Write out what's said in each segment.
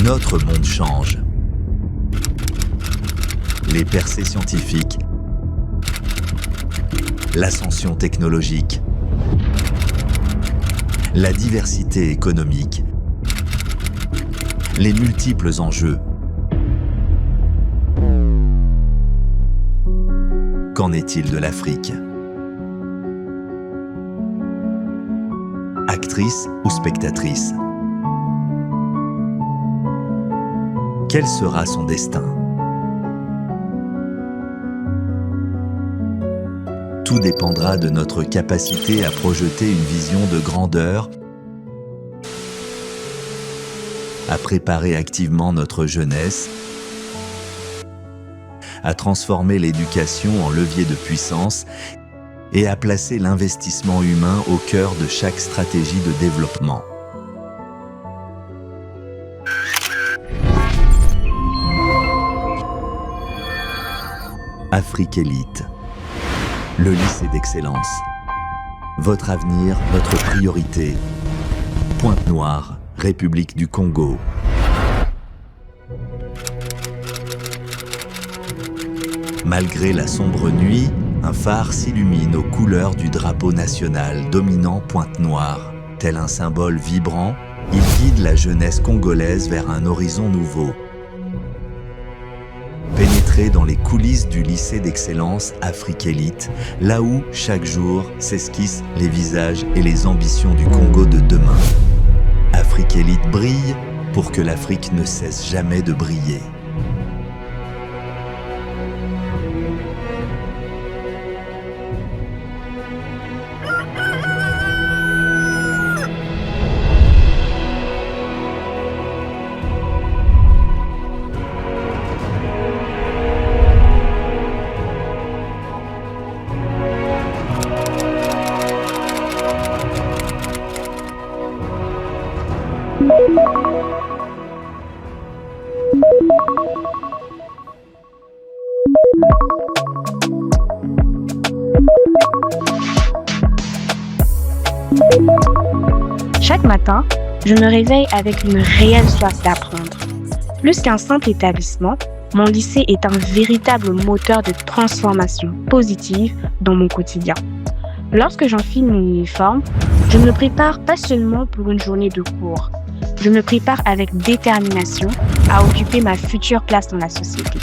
notre monde change. Les percées scientifiques, l'ascension technologique, la diversité économique, les multiples enjeux. Qu'en est-il de l'Afrique ? Actrice ou spectatrice ? Quel sera son destin ? Tout dépendra de notre capacité à projeter une vision de grandeur, à préparer activement notre jeunesse, à transformer l'éducation en levier de puissance et à placer l'investissement humain au cœur de chaque stratégie de développement. Afrique Élite, le lycée d'excellence. Votre avenir, notre priorité. Pointe-Noire, République du Congo. Malgré la sombre nuit, un phare s'illumine aux couleurs du drapeau national dominant Pointe-Noire. Tel un symbole vibrant, il guide la jeunesse congolaise vers un horizon nouveau. Pénétrer dans les coulisses du lycée d'excellence Afrique Élite, là où, chaque jour, s'esquissent les visages et les ambitions du Congo de demain. Afrique Élite brille pour que l'Afrique ne cesse jamais de briller. Chaque matin, je me réveille avec une réelle soif d'apprendre. Plus qu'un simple établissement, mon lycée est un véritable moteur de transformation positive dans mon quotidien. Lorsque j'enfile mon uniforme, je me prépare pas seulement pour une journée de cours. Je me prépare avec détermination à occuper ma future place dans la société.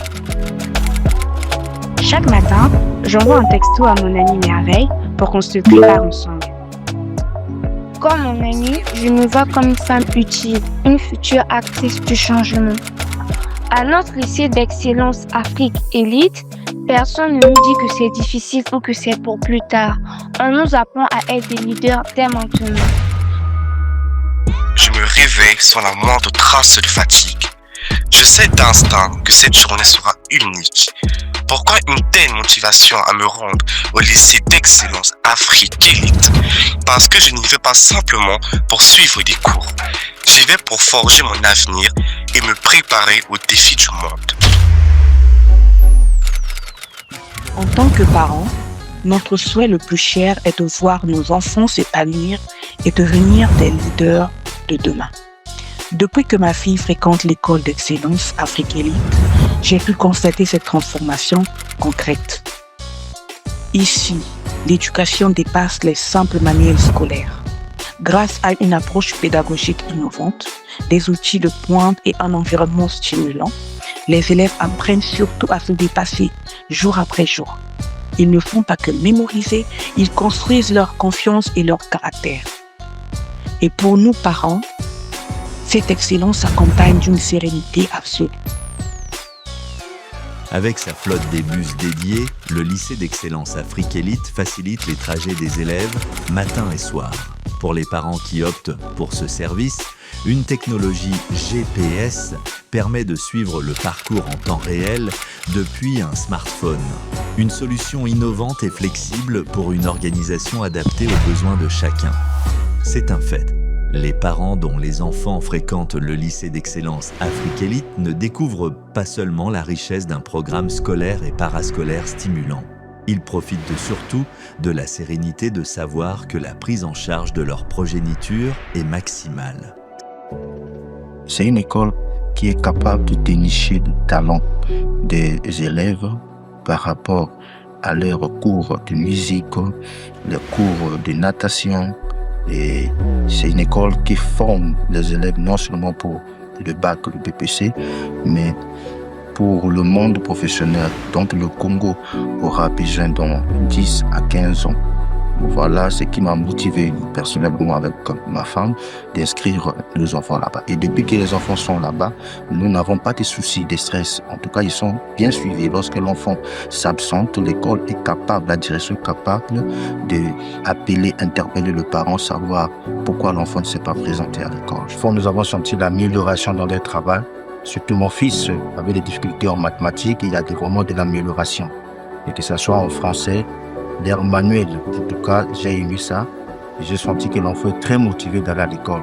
Chaque matin, j'envoie un texto à mon ami Merveille pour qu'on se prépare ensemble. Comme mon amie, je me vois comme une femme utile, une future actrice du changement. À notre lycée d'excellence Afrique Élite, personne ne nous dit que c'est difficile ou que c'est pour plus tard. On nous apprend à être des leaders dès maintenant. Je me réveille sans la moindre trace de fatigue. Je sais d'instinct que cette journée sera unique. Pourquoi une telle motivation à me rendre au lycée d'excellence Afrique Élite ? Parce que je n'y vais pas simplement pour suivre des cours. J'y vais pour forger mon avenir et me préparer aux défis du monde. En tant que parents, notre souhait le plus cher est de voir nos enfants s'épanouir et devenir des leaders de demain. Depuis que ma fille fréquente l'école d'excellence Afrique Élite, j'ai pu constater cette transformation concrète. Ici, l'éducation dépasse les simples manuels scolaires. Grâce à une approche pédagogique innovante, des outils de pointe et un environnement stimulant, les élèves apprennent surtout à se dépasser jour après jour. Ils ne font pas que mémoriser, ils construisent leur confiance et leur caractère. Et pour nous parents, cette excellence s'accompagne d'une sérénité absolue. Avec sa flotte des bus dédiés, le lycée d'excellence Afrique Élite facilite les trajets des élèves matin et soir. Pour les parents qui optent pour ce service, une technologie GPS permet de suivre le parcours en temps réel depuis un smartphone. Une solution innovante et flexible pour une organisation adaptée aux besoins de chacun. C'est un fait. Les parents dont les enfants fréquentent le lycée d'excellence Afrique Élite ne découvrent pas seulement la richesse d'un programme scolaire et parascolaire stimulant. Ils profitent surtout de la sérénité de savoir que la prise en charge de leur progéniture est maximale. C'est une école qui est capable de dénicher le talent des élèves par rapport à leurs cours de musique, les cours de natation. Et c'est une école qui forme les élèves non seulement pour le bac, le BPC, mais pour le monde professionnel. Donc le Congo aura besoin dans 10 à 15 ans. Voilà ce qui m'a motivé personnellement avec ma femme d'inscrire nos enfants là-bas. Et depuis que les enfants sont là-bas, nous n'avons pas de soucis, de stress. En tout cas, ils sont bien suivis. Lorsque l'enfant s'absente, l'école est capable, la direction est capable d'appeler, interpeller le parent, savoir pourquoi l'enfant ne s'est pas présenté à l'école. Nous avons senti l'amélioration dans leur travail. Surtout mon fils avait des difficultés en mathématiques, il y a vraiment de l'amélioration. Et que ce soit en français, l'air manuel, en tout cas, j'ai aimé ça. J'ai senti que l'enfant est très motivé d'aller à l'école.